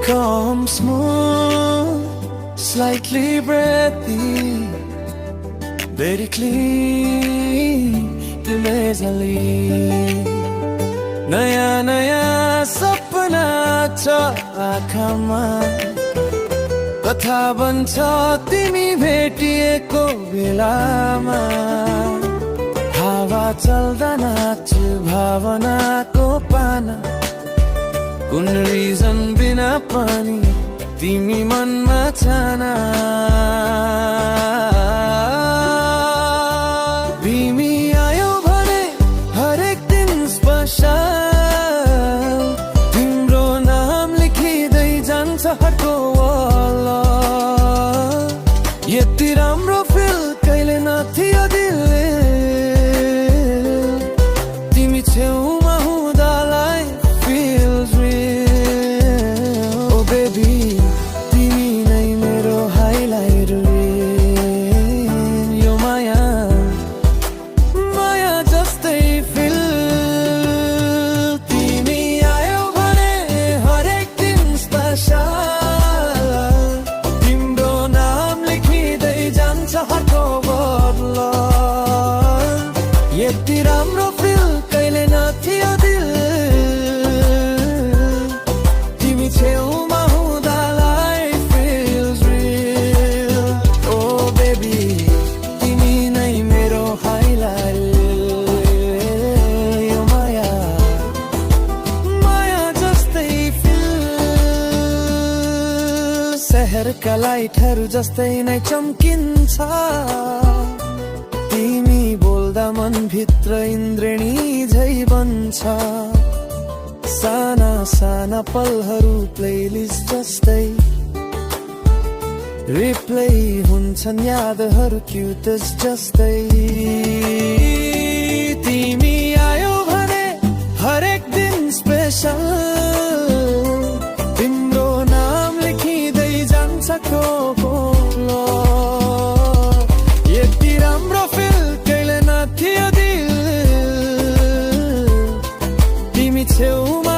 calm, smooth, slightly breathy, very clean, तिमीलाई नयाँ नयाँ सपना छ आँखामा कथा बन्छ तिमी भेटिएको बेलामा हावा चल्दा नाच भावनाको पाना कुन रिजन बिना पनि तिमी मनमा छाना तिमी आयो भने हरेक दिन स्पेशल तिम्रो नाम लेखिँदै जान्छ हटको वल यति राम्रो फिल कहिले नथियो दिलले तिमी छेउमा हुँदालाई feels real oh baby तिमी नै मेरो highlight reel यो माया माया जस्तै feel तिमी आयो भने हरेक दिन special तिम्रो नाम लेखिँदै जान्छ हटको बदल यति राम्रो फिल कहिले नथियो दिल तिमी छेउमा हुँदालाई feels real oh baby तिमी नै मेरो highlight यो माया माया जस्तै feel शहरका लाइटहरू जस्तै नै चम्किन्छ तिमी बोल्दा मन भित्र इन्द्रेणी झै बन्छ साना साना पलहरू प्लेलिस्ट जस्तै रिप्ले हुन्छन् यादहरू क्युटेस्ट जस्तै तिमी आयो भने हरेक दिन स्पेशल तिम्रो नाम लेखिँदै जान्छ कोलो यति राम्रो फिल कहिले नथियो दिल तिमी छेउमा